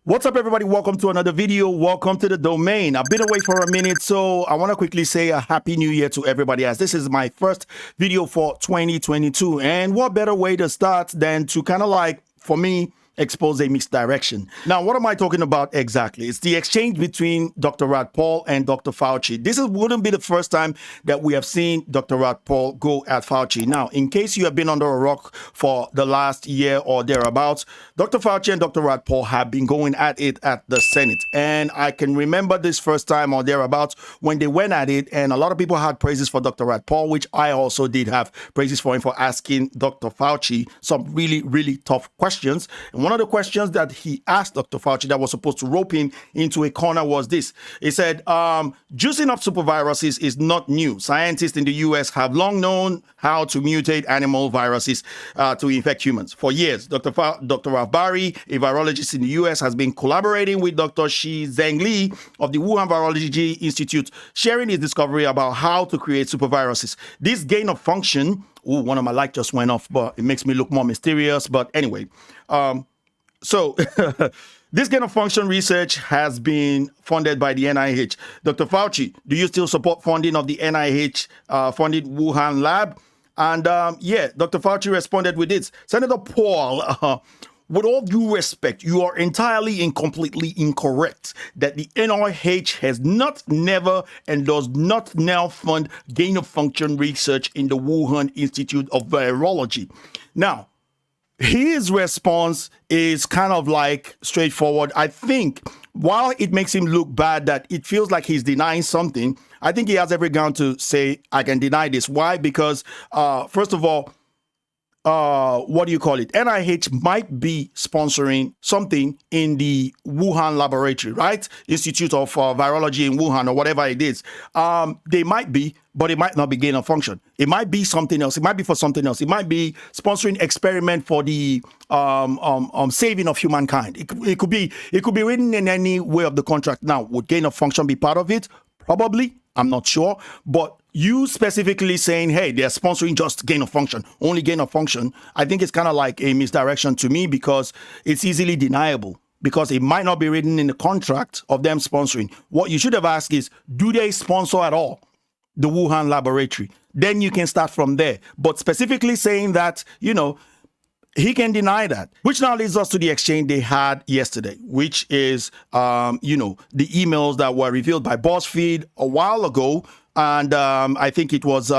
What's up, everybody? Welcome to another video. Welcome to the domain. I've been away for a minute, so I want to quickly say a happy new year to everybody, as this is my first video for 2022. And what better way to start than to kind of like, for me, expose a misdirection. Now, what am I talking about exactly? It's the exchange between Dr. Rand Paul and Dr. Fauci. This wouldn't be the first time that we have seen Dr. Rand Paul go at Fauci. Now, in case you have been under a rock for the last year or thereabouts, Dr. Fauci and Dr. Rand Paul have been going at it at the Senate. And I can remember this first time or thereabouts when they went at it, and a lot of people had praises for Dr. Rand Paul, which I also did have praises for him for asking Dr. Fauci some really, really tough questions. And one of the questions that he asked Dr. Fauci that was supposed to rope him into a corner was this. He said, juicing up superviruses is not new. Scientists in the U.S. have long known how to mutate animal viruses to infect humans. For years, Dr. Ralph Barry, a virologist in the U.S., has been collaborating with Dr. Shi Zhengli of the Wuhan Virology Institute, sharing his discovery about how to create superviruses. This gain of function, one of my lights just went off, but it makes me look more mysterious. But anyway, so this gain of function research has been funded by the NIH. Dr. Fauci, do you still support funding of the NIH funded Wuhan lab? And yeah, Dr. Fauci responded with this. Senator Paul, with all due respect, you are entirely and completely incorrect that the NIH has not, never, and does not now fund gain of function research in the Wuhan Institute of Virology. Now, his response is kind of like straightforward. I think while it makes him look bad that it feels like he's denying something, I think he has every ground to say, I can deny this. Why? Because, first of all, what do you call it? NIH might be sponsoring something in the Wuhan laboratory, right? Institute of Virology in Wuhan or whatever it is. They might be, but it might not be gain of function. It might be something else. It might be for something else. It might be sponsoring experiment for the saving of humankind. It could be written in any way of the contract. Now, would gain of function be part of it? Probably. I'm not sure. But you specifically saying, hey, they're sponsoring just gain of function, only gain of function, I think it's kind of like a misdirection to me, because it's easily deniable, because it might not be written in the contract of them sponsoring. What you should have asked is, do they sponsor at all the Wuhan laboratory? Then you can start from there. But specifically saying that, you know, he can deny that, which now leads us to the exchange they had yesterday, which is, you know, the emails that were revealed by BuzzFeed a while ago. And I think it was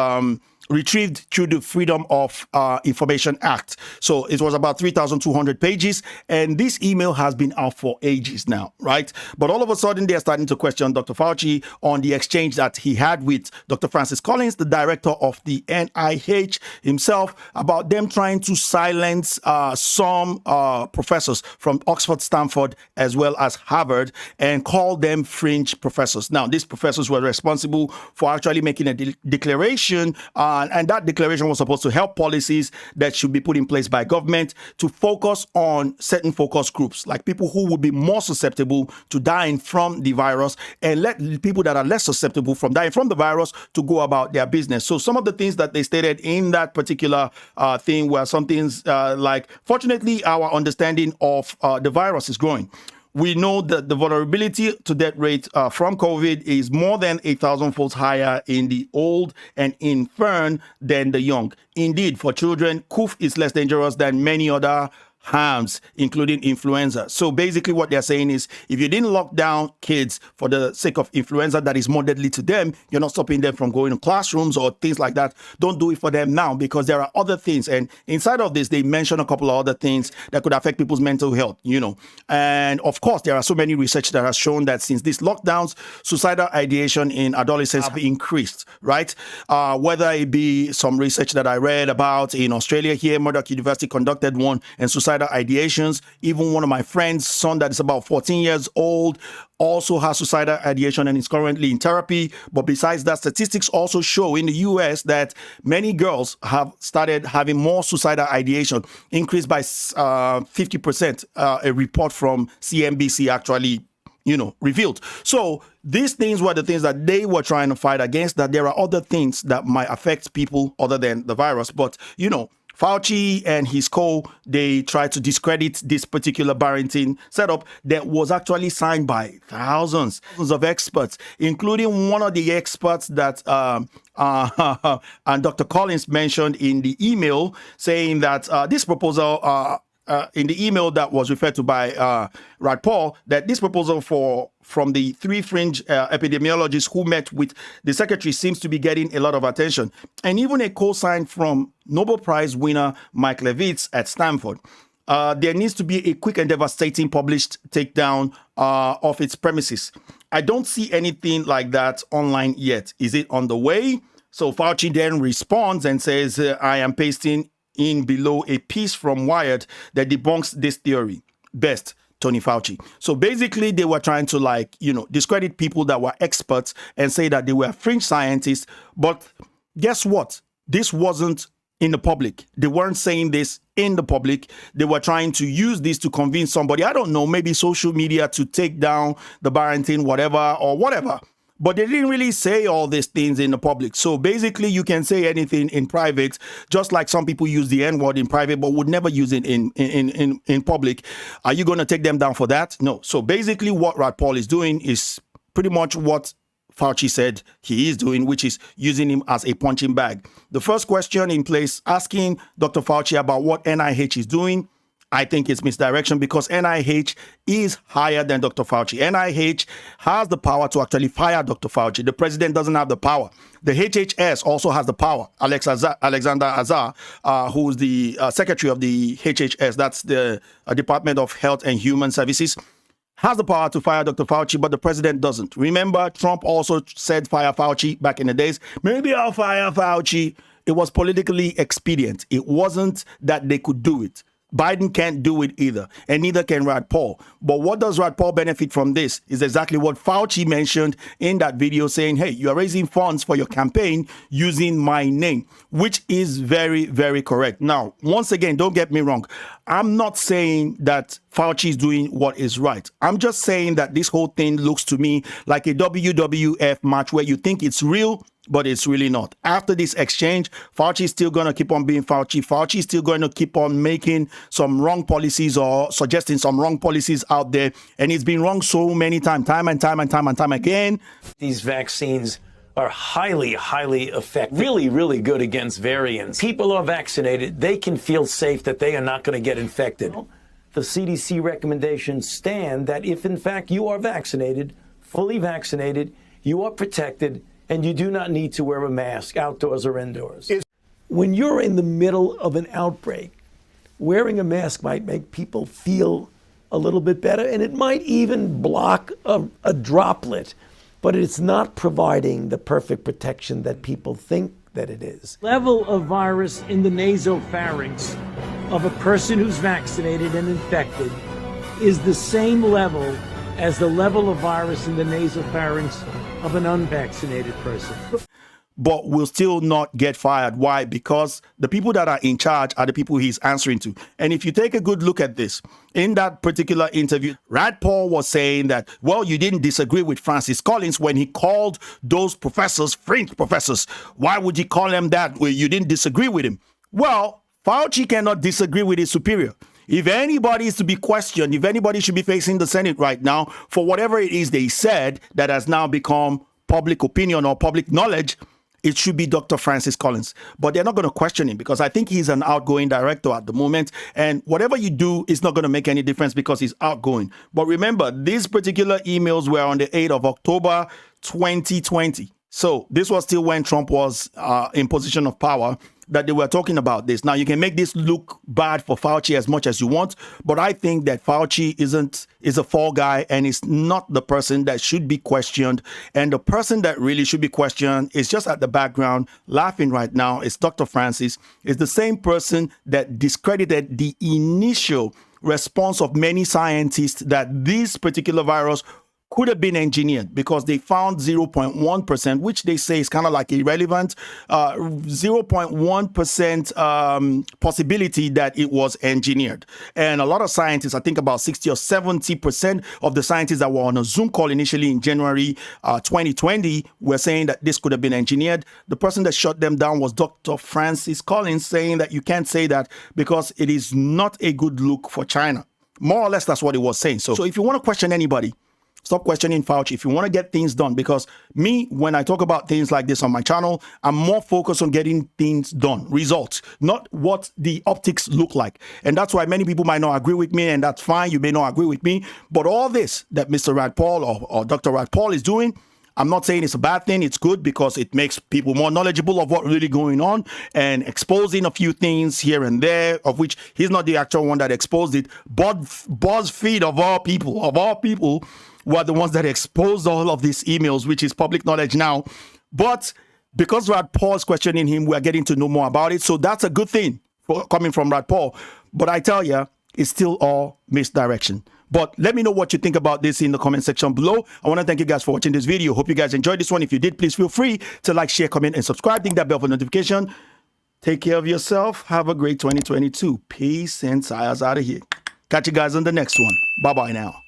retrieved through the Freedom of Information Act. So it was about 3,200 pages. And this email has been out for ages now, right? But all of a sudden, they're starting to question Dr. Fauci on the exchange that he had with Dr. Francis Collins, the director of the NIH himself, about them trying to silence some professors from Oxford, Stanford, as well as Harvard, and call them fringe professors. Now, these professors were responsible for actually making a declaration and that declaration was supposed to help policies that should be put in place by government to focus on certain focus groups, like people who would be more susceptible to dying from the virus, and let people that are less susceptible from dying from the virus to go about their business. So some of the things that they stated in that particular thing were some things like, fortunately, our understanding of the virus is growing. We know that the vulnerability to death rate from COVID is more than 1,000-fold higher in the old and infirm than the young. Indeed, for children, COV is less dangerous than many other harms, including influenza. So basically what they're saying is, if you didn't lock down kids for the sake of influenza that is more deadly to them, you're not stopping them from going to classrooms or things like that. Don't do it for them now, because there are other things. And inside of this, they mention a couple of other things that could affect people's mental health, you know. And of course, there are so many research that has shown that since these lockdowns, suicidal ideation in adolescents have increased, right? Whether it be some research that I read about in Australia here, Murdoch University conducted one, and suicidal ideations. Even one of my friends' son that is about 14 years old also has suicidal ideation and is currently in therapy. But besides that, statistics also show in the U.S. that many girls have started having more suicidal ideation, increased by 50%. A report from CNBC actually, you know, revealed. So these things were the things that they were trying to fight against, that there are other things that might affect people other than the virus. But, you know, Fauci and his they tried to discredit this particular Barrington setup that was actually signed by thousands of experts, including one of the experts that and Dr. Collins mentioned in the email, saying that this proposal, in the email that was referred to by Rand Paul, that this proposal from the three fringe epidemiologists who met with the secretary seems to be getting a lot of attention, and even a co-sign from Nobel Prize winner Mike Levitz at Stanford. There needs to be a quick and devastating published takedown of its premises. I don't see anything like that online yet. Is it on the way? So Fauci then responds and says, I am pasting in below a piece from Wired that debunks this theory. Best, Tony Fauci. So basically, they were trying to discredit people that were experts and say that they were fringe scientists. But guess what? This wasn't in the public. They weren't saying this in the public. They were trying to use this to convince somebody, I don't know, maybe social media, to take down the Barrington, whatever. But they didn't really say all these things in the public. So basically, you can say anything in private, just like some people use the N-word in private, but would never use it in public. Are you going to take them down for that? No. So basically, what Rand Paul is doing is pretty much what Fauci said he is doing, which is using him as a punching bag. The first question in place, asking Dr. Fauci about what NIH is doing, I think it's misdirection, because NIH is higher than Dr. Fauci. NIH has the power to actually fire Dr. Fauci. The president doesn't have the power. The HHS also has the power. Alexander Azar, who's the secretary of the HHS, that's the Department of Health and Human Services, has the power to fire Dr. Fauci, but the president doesn't. Remember, Trump also said fire Fauci back in the days. Maybe I'll fire Fauci. It was politically expedient. It wasn't that they could do it. Biden can't do it either, and neither can Rand Paul. But what does Rand Paul benefit from this is exactly what Fauci mentioned in that video, saying, hey, you are raising funds for your campaign using my name, which is very, very correct. Now, once again, don't get me wrong. I'm not saying that Fauci is doing what is right. I'm just saying that this whole thing looks to me like a WWF match where you think it's real, but it's really not. After this exchange, Fauci is still going to keep on being Fauci. Fauci is still going to keep on making some wrong policies or suggesting some wrong policies out there. And it's been wrong so many times, time and time again. These vaccines are highly, highly effective, really good against variants. People are vaccinated. They can feel safe that they are not going to get infected. The CDC recommendations stand that if, in fact, you are vaccinated, fully vaccinated, you are protected, and you do not need to wear a mask outdoors or indoors. When you're in the middle of an outbreak, wearing a mask might make people feel a little bit better, and it might even block a droplet, but it's not providing the perfect protection that people think that it is. Level of virus in the nasopharynx of a person who's vaccinated and infected is the same level as the level of virus in the nasopharynx of an unvaccinated person. But will still not get fired. Why? Because the people that are in charge are the people he's answering to. And if you take a good look at this, in that particular interview, Rand Paul was saying that, well, you didn't disagree with Francis Collins when he called those professors fringe professors. Why would you call them that? Well, you didn't disagree with him. Well, Fauci cannot disagree with his superior. If anybody is to be questioned, if anybody should be facing the Senate right now for whatever it is they said that has now become public opinion or public knowledge, it should be Dr. Francis Collins. But they're not going to question him because I think he's an outgoing director at the moment. And whatever you do is not going to make any difference because he's outgoing. But remember, these particular emails were on the 8th of October, 2020. So this was still when Trump was in position of power that they were talking about this. Now, you can make this look bad for Fauci as much as you want, but I think that Fauci is a fall guy and is not the person that should be questioned. And the person that really should be questioned is just at the background laughing right now. It's Dr. Francis. It's the same person that discredited the initial response of many scientists that this particular virus could have been engineered because they found 0.1%, which they say is kind of like irrelevant, 0.1% possibility that it was engineered. And a lot of scientists, I think about 60 or 70% of the scientists that were on a Zoom call initially in January 2020 were saying that this could have been engineered. The person that shut them down was Dr. Francis Collins, saying that you can't say that because it is not a good look for China. More or less, that's what he was saying. So if you want to question anybody, stop questioning Fauci. If you want to get things done, because me, when I talk about things like this on my channel, I'm more focused on getting things done, results, not what the optics look like. And that's why many people might not agree with me, and that's fine. You may not agree with me. But all this that Mr. Rand Paul or Dr. Rand Paul is doing, I'm not saying it's a bad thing. It's good because it makes people more knowledgeable of what's really going on and exposing a few things here and there, of which he's not the actual one that exposed it. But BuzzFeed, of all people, were the ones that exposed all of these emails, which is public knowledge now. But because Rand Paul is questioning him, we're getting to know more about it. So that's a good thing coming from Rand Paul. But I tell you, it's still all misdirection. But let me know what you think about this in the comment section below. I want to thank you guys for watching this video. Hope you guys enjoyed this one. If you did, please feel free to like, share, comment, and subscribe. Ding that bell for notification. Take care of yourself. Have a great 2022. Peace and Sayas out of here. Catch you guys on the next one. Bye-bye now.